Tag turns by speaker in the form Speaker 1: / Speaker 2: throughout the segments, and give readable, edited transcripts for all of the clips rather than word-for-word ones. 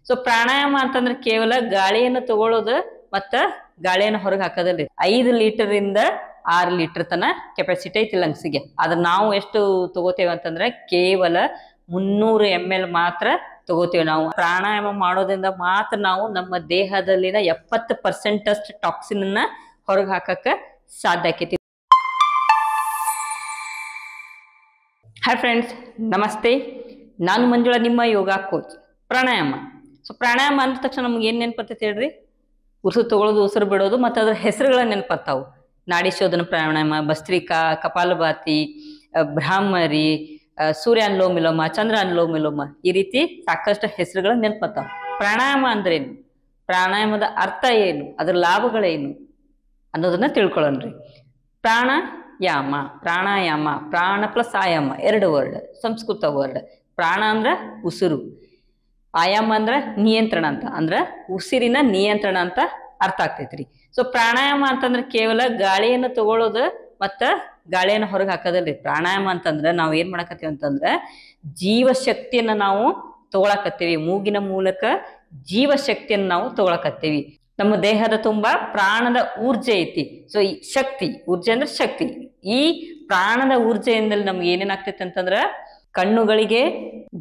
Speaker 1: So ಪ್ರಾಣಾಯಾಮ ಅಂತಂದ್ರೆ ಕೇವಲ ಗಾಳಿಯನ್ನು ತಗೊಳ್ಳೋದು ಮತ್ತ ಗಾಳಿಯನ್ನು ಹೊರಗೆ ಹಾಕೋದಲ್ರಿ. 5 ಲೀಟರ್ ಇಂದ 6 ಲೀಟರ್ ತನ ಕೆಪಾಸಿಟಿ ಐತಿ ಲಂಗ್ಸಿಗೆ. ಆದ್ರೆ ನಾವು ಎಷ್ಟು ತಗೋತೇವೆ ಅಂತಂದ್ರೆ ಕೇವಲ 300 ml ಮಾತ್ರ ತಗೋತೇವೆ. ನಾವು ಪ್ರಾಣಾಯಾಮ ಮಾಡೋದ್ರಿಂದ ಮಾತ್ರ ನಾವು ನಮ್ಮ ದೇಹದಲ್ಲಿನ 70% ಅಷ್ಟು ಟಾಕ್ಸಿನ್ ಅನ್ನ ಹೊರಗೆ ಹಾಕಕ್ಕ ಸಾಧ್ಯ ಆಕೈತಿ. ಹಾಯ್ ಫ್ರೆಂಡ್ಸ್, ನಮಸ್ತೆ. ನಾನು ಮಂಜುಳಾ, ನಿಮ್ಮ ಯೋಗ ಕೋಚ್. ಪ್ರಾಣಾಯಾಮ. ಸೊ ಪ್ರಾಣಾಯಾಮ ಅಂದ ತಕ್ಷಣ ನಮ್ಗೆ ಏನ್ ನೆನಪರ್ತೈತಿ ಹೇಳ್ರಿ? ಉಸಿರು ತಗೊಳ್ಳೋದು, ಉಸಿರು ಬಿಡೋದು, ಮತ್ತು ಅದ್ರ ಹೆಸರುಗಳ ನೆನಪರ್ತಾವು. ನಾಡಿ ಶೋಧನ ಪ್ರಾಣಾಯಾಮ, ಭಸ್ತ್ರಿಕಾ, ಕಪಾಲಭಾತಿ, ಬ್ರಾಹ್ಮರಿ, ಸೂರ್ಯ ಅನುಲೋಮ ವಿಲೋಮ, ಚಂದ್ರ ಅನುಲೋಮ ವಿಲೋಮ, ಈ ರೀತಿ ಸಾಕಷ್ಟು ಹೆಸರುಗಳ ನೆನಪರ್ತಾವ. ಪ್ರಾಣಾಯಾಮ ಅಂದ್ರೇನು, ಪ್ರಾಣಾಯಾಮದ ಅರ್ಥ ಏನು, ಅದ್ರ ಲಾಭಗಳೇನು ಅನ್ನೋದನ್ನ ತಿಳ್ಕೊಳ್ಳೋಣ್ರಿ. ಪ್ರಾಣಾಯಾಮ, ಪ್ರಾಣಾಯಾಮ, ಪ್ರಾಣ ಪ್ಲಸ್ ಆಯಾಮ, 2 ವರ್ಡ್, ಸಂಸ್ಕೃತ ವರ್ಡ್. ಪ್ರಾಣ ಅಂದ್ರ ಉಸಿರು, ಆಯಾಮ ಅಂದ್ರ ನಿಯಂತ್ರಣ ಅಂತ, ಅಂದ್ರ ಉಸಿರಿನ ನಿಯಂತ್ರಣ ಅಂತ ಅರ್ಥ ಆಗ್ತೈತ್ರಿ. ಸೊ ಪ್ರಾಣಾಯಾಮ ಅಂತಂದ್ರೆ ಕೇವಲ ಗಾಳಿಯನ್ನು ತಗೊಳ್ಳೋದು ಮತ್ತ ಗಾಳಿಯನ್ನು ಹೊರಗೆ ಹಾಕೋದಲ್ರಿ. ಪ್ರಾಣಾಯಾಮ ಅಂತಂದ್ರೆ ನಾವು ಏನ್ ಮಾಡಕತ್ತೀವಿ ಅಂತಂದ್ರೆ ಜೀವಶಕ್ತಿಯನ್ನ ನಾವು ತಗೊಳಕತ್ತೀವಿ. ಮೂಗಿನ ಮೂಲಕ ಜೀವಶಕ್ತಿಯನ್ನು ನಾವು ತಗೊಳಕತ್ತೀವಿ. ನಮ್ಮ ದೇಹದ ತುಂಬಾ ಪ್ರಾಣದ ಊರ್ಜೆ ಐತಿ. ಸೊ ಈ ಶಕ್ತಿ, ಊರ್ಜೆ ಅಂದ್ರೆ ಶಕ್ತಿ. ಈ ಪ್ರಾಣದ ಊರ್ಜೆಯಿಂದಲೇ ನಮ್ಗೆ ಏನೇನಾಗ್ತೈತಿ ಅಂತಂದ್ರ ಕಣ್ಣುಗಳಿಗೆ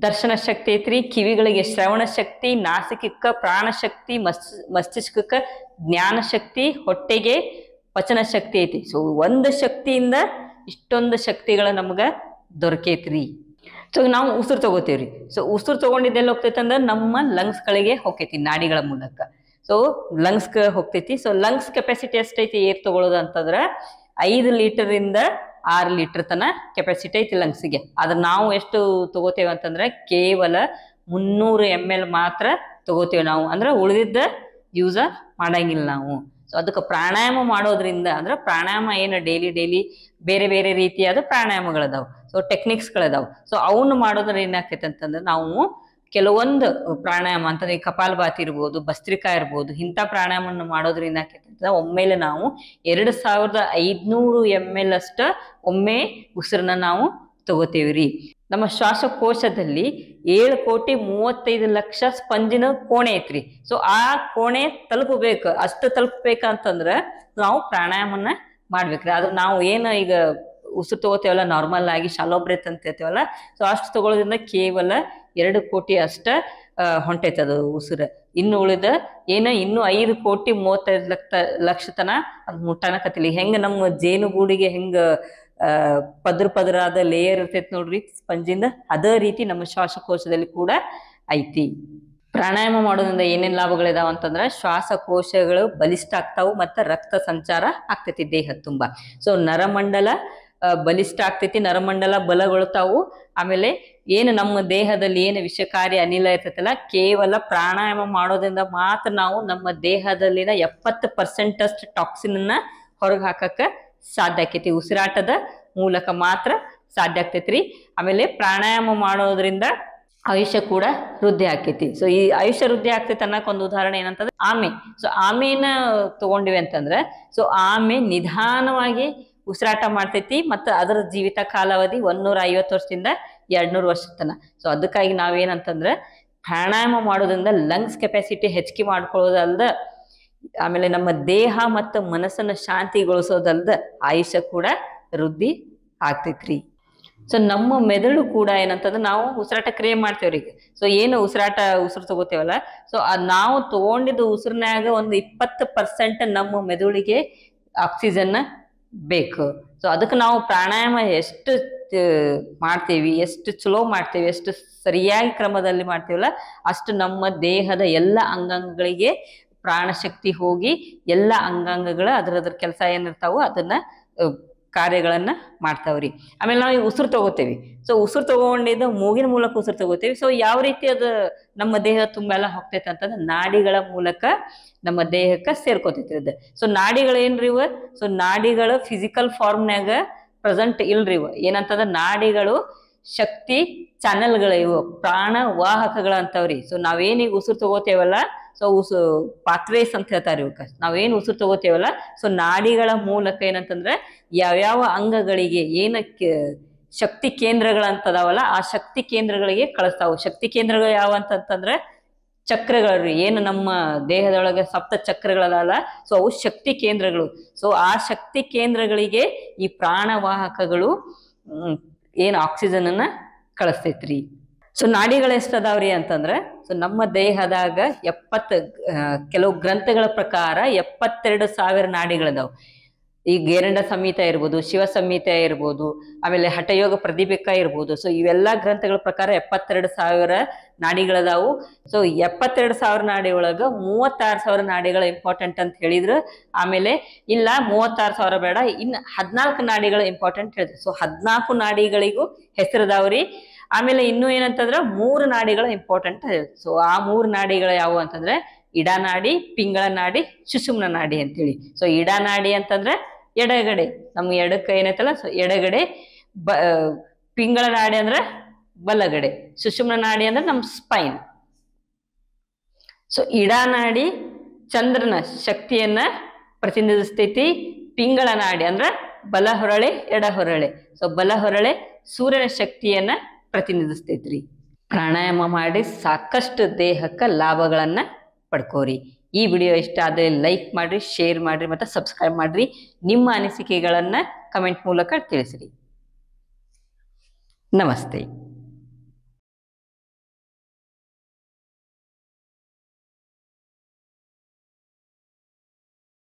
Speaker 1: ದರ್ಶನ ಶಕ್ತಿ ಐತ್ರಿ, ಕಿವಿಗಳಿಗೆ ಶ್ರವಣ ಶಕ್ತಿ, ನಾಸಿಕಕ್ಕ ಪ್ರಾಣ ಶಕ್ತಿ, ಮಸ್ತಿಷ್ಕಕ್ಕ ಜ್ಞಾನ ಶಕ್ತಿ, ಹೊಟ್ಟೆಗೆ ಪಚನ ಶಕ್ತಿ ಐತಿ. ಸೊ ಒಂದು ಶಕ್ತಿಯಿಂದ ಇಷ್ಟೊಂದು ಶಕ್ತಿಗಳ ನಮ್ಗ ದೊರಕೈತ್ರಿ. ಸೊ ನಾವು ಉಸಿರು ತಗೋತೇವ್ರಿ. ಸೊ ಉಸಿರು ತಗೊಂಡಿದ್ದೆಲ್ಲ ಹೋಗ್ತೈತಿ ಅಂದ್ರೆ ನಮ್ಮ ಲಂಗ್ಸ್ಗಳಿಗೆ ಹೋಗ್ತೈತಿ, ನಾಡಿಗಳ ಮೂಲಕ. ಸೊ ಲಂಗ್ಸ್ಗೆ ಹೋಗ್ತೈತಿ. ಸೊ ಲಂಗ್ಸ್ ಕೆಪಾಸಿಟಿ ಎಷ್ಟೈತಿ ಏರ್ ತಗೊಳ್ಳೋದು ಅಂತಂದ್ರೆ 5 ಲೀಟರ್ ಇಂದ 6 ಲೀಟರ್ ತನ ಕೆಪಾಸಿಟಿ ಐತಿ ಲಂಗ್ಸಿಗೆ. ಆದ್ರೆ ನಾವು ಎಷ್ಟು ತಗೋತೇವೆ ಅಂತಂದ್ರೆ ಕೇವಲ 300 ml ಮಾತ್ರ ತಗೋತೇವೆ ನಾವು. ಅಂದ್ರೆ ಉಳಿದಿದ್ದ ಯೂಸ ಮಾಡಂಗಿಲ್ಲ ನಾವು. ಸೊ ಅದಕ್ಕೆ ಪ್ರಾಣಾಯಾಮ ಮಾಡೋದ್ರಿಂದ ಅಂದ್ರೆ ಪ್ರಾಣಾಯಾಮ ಏನು ಡೈಲಿ ಬೇರೆ ಬೇರೆ ರೀತಿಯಾದ ಪ್ರಾಣಾಯಾಮಗಳದಾವ್. ಸೊ ಟೆಕ್ನಿಕ್ಸ್ಗಳದಾವ್. ಸೊ ಅವನ್ನ ಮಾಡೋದ್ರ ಏನಾಗ್ತೈತೆ ಅಂತಂದ್ರೆ ನಾವು ಕೆಲವೊಂದು ಪ್ರಾಣಾಯಾಮ ಅಂತಂದ್ರೆ ಈ ಕಪಾಲಭಾತಿ ಇರ್ಬೋದು, ಭಸ್ತ್ರಿಕಾ ಇರ್ಬೋದು, ಇಂಥ ಪ್ರಾಣಾಯಾಮವನ್ನು ಮಾಡೋದ್ರಿಂದ ಏನಾಗ್ತೈತೆ ಒಮ್ಮೆಲೆ ನಾವು 2500 ml ಅಷ್ಟ ಒಮ್ಮೆ ಉಸಿರನ್ನ ನಾವು ತಗೋತೇವ್ರಿ. ನಮ್ಮ ಶ್ವಾಸಕೋಶದಲ್ಲಿ 7,35,00,000 ಸ್ಪಂಜಿನ ಕೋಣೆ ಐತ್ರಿ. ಸೊ ಆ ಕೋಣೆ ತಲುಪಬೇಕು, ಅಷ್ಟು ತಲುಪಬೇಕಂತಂದ್ರ ನಾವು ಪ್ರಾಣಾಯಾಮನ ಮಾಡ್ಬೇಕ್ರಿ. ಆದ್ರೆ ನಾವು ಏನು ಈಗ ಉಸಿರು ತಗೋತೇವಲ್ಲ, ನಾರ್ಮಲ್ ಆಗಿ ಶಾಲೋ ಬ್ರೆತ್ ಅಂತ ಹೇಳ್ತೇವಲ್ಲ, ಸೊ ಅಷ್ಟು ತಗೊಳ್ಳೋದ್ರಿಂದ ಕೇವಲ 2 ಕೋಟಿ ಅಷ್ಟ ಹೊಂಟೈತದ ಉಸಿರು. ಇನ್ನು ಉಳಿದ ಇನ್ನು 5,35,00,000 ತನ ಅದು ಮುಟ್ಟನಕತ್ತಿಲ್ಲ. ಹೆಂಗ ನಮ್ಮ ಜೇನುಗೂಡಿಗೆ ಹೆಂಗ ಪದರಾದ ಲೇಯರ್ ಇರ್ತೈತಿ ನೋಡ್ರಿ ಸ್ಪಂಜಿಂದ, ಅದೇ ರೀತಿ ನಮ್ಮ ಶ್ವಾಸಕೋಶದಲ್ಲಿ ಕೂಡ ಐತಿ. ಪ್ರಾಣಾಯಾಮ ಮಾಡೋದ್ರಿಂದ ಏನೇನ್ ಲಾಭಗಳಿದಾವ ಅಂತಂದ್ರೆ ಶ್ವಾಸಕೋಶಗಳು ಬಲಿಷ್ಠ ಆಗ್ತಾವು ಮತ್ತು ರಕ್ತ ಸಂಚಾರ ಆಗ್ತೈತಿ ದೇಹ ತುಂಬಾ. ಸೊ ನರಮಂಡಲ ಬಲಿಷ್ಠ ಆಗ್ತೈತಿ, ನರಮಂಡಲ ಬಲಗೊಳ್ತಾವು. ಆಮೇಲೆ ಏನು ನಮ್ಮ ದೇಹದಲ್ಲಿ ಏನು ವಿಷಕಾರಿ ಅನಿಲ ಇರ್ತೈತಲ್ಲ, ಕೇವಲ ಪ್ರಾಣಾಯಾಮ ಮಾಡೋದ್ರಿಂದ ಮಾತ್ರ ನಾವು ನಮ್ಮ ದೇಹದಲ್ಲಿನ 70% ಅಷ್ಟು ಟಾಕ್ಸಿನ್ ಅನ್ನ ಹೊರಗೆ ಹಾಕಕ್ಕ ಸಾಧ್ಯ ಆಕೈತಿ. ಉಸಿರಾಟದ ಮೂಲಕ ಮಾತ್ರ ಸಾಧ್ಯ ಆಗ್ತೈತ್ರಿ. ಆಮೇಲೆ ಪ್ರಾಣಾಯಾಮ ಮಾಡೋದ್ರಿಂದ ಆಯುಷ್ಯ ಕೂಡ ವೃದ್ಧಿ ಆಕೈತಿ. ಸೊ ಈ ಆಯುಷ್ಯ ವೃದ್ಧಿ ಆಗ್ತೈತಿ ಅನ್ನೋಕೆ ಒಂದು ಉದಾಹರಣೆ ಏನಂತಂದ್ರೆ ಆಮೆ. ಸೊ ಆಮೆನ ತಗೊಂಡಿವಿ ಅಂತಂದ್ರೆ, ಸೊ ಆಮೆ ನಿಧಾನವಾಗಿ ಉಸಿರಾಟ ಮಾಡ್ತೈತಿ ಮತ್ತು ಅದರ ಜೀವಿತ ಕಾಲಾವಧಿ 150 ವರ್ಷದಿಂದ 200 ವರ್ಷ ತನ. ಸೊ ಅದಕ್ಕಾಗಿ ನಾವೇನಂತಂದ್ರೆ ಪ್ರಾಣಾಯಾಮ ಮಾಡೋದ್ರಿಂದ ಲಂಗ್ಸ್ ಕೆಪಾಸಿಟಿ ಹೆಚ್ಚಿಗೆ ಮಾಡ್ಕೊಳ್ಳೋದಲ್ದ, ಆಮೇಲೆ ನಮ್ಮ ದೇಹ ಮತ್ತು ಮನಸ್ಸನ್ನ ಶಾಂತಿಗೊಳಿಸೋದಲ್ದ ಆಯುಷ್ಯ ಕೂಡ ವೃದ್ಧಿ ಆಗ್ತೈತ್ರಿ. ಸೊ ನಮ್ಮ ಮೆದುಳು ಕೂಡ ಏನಂತಂದ್ರೆ ನಾವು ಉಸಿರಾಟ ಕ್ರಿಯೆ ಮಾಡ್ತೇವ್ರಿ. ಸೊ ಏನು ಉಸಿರು ತಗೋತೇವಲ್ಲ, ಸೊ ನಾವು ತಗೊಂಡಿದ್ದು ಉಸಿರಿನಾಗ ಒಂದು 20% ನಮ್ಮ ಮೆದುಳಿಗೆ ಆಕ್ಸಿಜನ್ ಬೇಕು. ಸೊ ಅದಕ್ಕೆ ನಾವು ಪ್ರಾಣಾಯಾಮ ಎಷ್ಟು ಮಾಡ್ತೇವಿ, ಎಷ್ಟು ಚಲೋ ಮಾಡ್ತೇವಿ, ಎಷ್ಟು ಸರಿಯಾಗಿ ಕ್ರಮದಲ್ಲಿ ಮಾಡ್ತೇವಲ್ಲ, ಅಷ್ಟು ನಮ್ಮ ದೇಹದ ಎಲ್ಲ ಅಂಗಾಂಗಗಳಿಗೆ ಪ್ರಾಣಶಕ್ತಿ ಹೋಗಿ ಎಲ್ಲ ಅಂಗಾಂಗಗಳ ಅದ್ರ ಕೆಲಸ ಏನಿರ್ತಾವೋ ಅದನ್ನ ಕಾರ್ಯಗಳನ್ನ ಮಾಡ್ತಾವ್ರಿ. ಆಮೇಲೆ ನಾವು ಉಸಿರು ತಗೋತೇವಿ. ಸೊ ಉಸಿರು ತಗೊಂಡಿದ್ದು ಮೂಗಿನ ಮೂಲಕ ಉಸಿರು ತಗೋತೇವಿ. ಸೊ ಯಾವ ರೀತಿ ಅದು ನಮ್ಮ ದೇಹ ತುಂಬೆಲ್ಲ ಹೋಗ್ತೈತೆ ಅಂತಂದ್ರೆ ನಾಡಿಗಳ ಮೂಲಕ ನಮ್ಮ ದೇಹಕ್ಕೆ ಸೇರ್ಕೋತೈತಿ ಅದು. ಸೊ ನಾಡಿಗಳು ಏನ್ರಿ ಇವ? ಸೊ ನಾಡಿಗಳು ಫಿಸಿಕಲ್ ಫಾರ್ಮ್ನಾಗ ಪ್ರೆಸೆಂಟ್ ಇಲ್ರಿ ಇವ. ಏನಂತಂದ್ರೆ ನಾಡಿಗಳು ಶಕ್ತಿ ಚಾನೆಲ್ಗಳು, ಇವು ಪ್ರಾಣ ವಾಹಕಗಳಂತವ್ರಿ. ಸೊ ನಾವೇನೀಗ ಉಸಿರು ತಗೋತೇವಲ್ಲ, ಸೊ ಪಾತ್ವೇಸ್ ಅಂತ ಹೇಳ್ತಾರೆ ಇವಕ್ಕ. ನಾವೇನು ಉಸಿರು ತಗೋತೇವಲ್ಲ, ಸೊ ನಾಡಿಗಳ ಮೂಲಕ ಏನಂತಂದ್ರೆ ಯಾವ್ಯಾವ ಅಂಗಗಳಿಗೆ ಏನಕ್ಕೆ ಶಕ್ತಿ ಕೇಂದ್ರಗಳಂತದಾವಲ್ಲ, ಆ ಶಕ್ತಿ ಕೇಂದ್ರಗಳಿಗೆ ಕಳಿಸ್ತಾವು. ಶಕ್ತಿ ಕೇಂದ್ರಗಳು ಯಾವ ಅಂತಂತಂದ್ರೆ ಚಕ್ರಗಳು ಏನು ನಮ್ಮ ದೇಹದೊಳಗೆ ಸಪ್ತ ಚಕ್ರಗಳಲ್ಲ, ಸೊ ಅವು ಶಕ್ತಿ ಕೇಂದ್ರಗಳು. ಸೊ ಆ ಶಕ್ತಿ ಕೇಂದ್ರಗಳಿಗೆ ಈ ಪ್ರಾಣವಾಹಕಗಳು ಏನು ಆಕ್ಸಿಜನ್ ಅನ್ನ ಕಳಿಸ್ತೈತ್ರಿ. ಸೊ ನಾಡಿಗಳು ಎಷ್ಟದಾವ್ರಿ ಅಂತಂದ್ರೆ, ಸೊ ನಮ್ಮ ದೇಹದಾಗ ಕೆಲವು ಗ್ರಂಥಗಳ ಪ್ರಕಾರ 72,000 ನಾಡಿಗಳದಾವ್. ಈ ಗೇರಂಡ ಸಂಹಿತ ಇರ್ಬೋದು, ಶಿವ ಸಂಹಿತ ಇರ್ಬೋದು, ಆಮೇಲೆ ಹಠಯೋಗ ಪ್ರದೀಪಿಕ ಇರ್ಬೋದು. ಸೊ ಇವೆಲ್ಲಾ ಗ್ರಂಥಗಳ ಪ್ರಕಾರ 72,000 ನಾಡಿಗಳದಾವು. ಸೊ 72,000 ನಾಡಿ ಒಳಗ 36,000 ನಾಡಿಗಳು ಇಂಪಾರ್ಟೆಂಟ್ ಅಂತ ಹೇಳಿದ್ರು. ಆಮೇಲೆ ಇಲ್ಲ 36,000 ಬೇಡ, ಇನ್ನು 14 ನಾಡಿಗಳು ಇಂಪಾರ್ಟೆಂಟ್ ಹೇಳಿದ್ರು. ಸೊ 14 ನಾಡಿಗಳಿಗೂ ಹೆಸರದಾವ್ರಿ. ಆಮೇಲೆ ಇನ್ನು ಏನಂತಂದ್ರೆ 3 ನಾಡಿಗಳು ಇಂಪಾರ್ಟೆಂಟ್. ಸೊ ಆ 3 ನಾಡಿಗಳು ಯಾವುವು ಅಂತಂದ್ರೆ ಇಡಾನಾಡಿ, ಪಿಂಗಳ ನಾಡಿ, ಸುಷುಮ್ನ ನಾಡಿ ಅಂತೇಳಿ. ಸೊ ಇಡಾನಾಡಿ ಅಂತಂದ್ರೆ ಎಡಗಡೆ, ನಮ್ಮ ಎಡಕ್ಕೆ ಏನೈತಲ್ಲ, ಸೊ ಎಡಗಡೆ. ಪಿಂಗಳ ನಾಡಿ ಅಂದ್ರೆ ಬಲಗಡೆ. ಸುಷುಮ್ನ ನಾಡಿ ಅಂದ್ರೆ ನಮ್ಮ ಸ್ಪೈನ್. ಸೊ ಇಡಾನಾಡಿ ಚಂದ್ರನ ಶಕ್ತಿಯನ್ನ ಪ್ರತಿನಿಧಿಸ್ತೈತಿ. ಪಿಂಗಳ ನಾಡಿ ಅಂದ್ರೆ ಬಲ ಹೊರಳೆ, ಎಡ ಹೊರಳೆ. ಸೊ ಬಲ ಹೊರಳೆ ಸೂರ್ಯನ ಶಕ್ತಿಯನ್ನ ಪ್ರತಿನಿಧಿಸ್ತೈತ್ರಿ. ಪ್ರಾಣಾಯಾಮ ಮಾಡಿ ಸಾಕಷ್ಟು ದೇಹಕ್ಕೆ ಲಾಭಗಳನ್ನ ಪಡ್ಕೋರಿ. ಈ ವಿಡಿಯೋ ಇಷ್ಟ ಆದರೆ ಲೈಕ್ ಮಾಡ್ರಿ, ಶೇರ್ ಮಾಡ್ರಿ, ಮತ್ತೆ ಸಬ್ಸ್ಕ್ರೈಬ್ ಮಾಡ್ರಿ. ನಿಮ್ಮ ಅನಿಸಿಕೆಗಳನ್ನ ಕಮೆಂಟ್ ಮೂಲಕ ತಿಳಿಸ್ರಿ. ನಮಸ್ತೆ.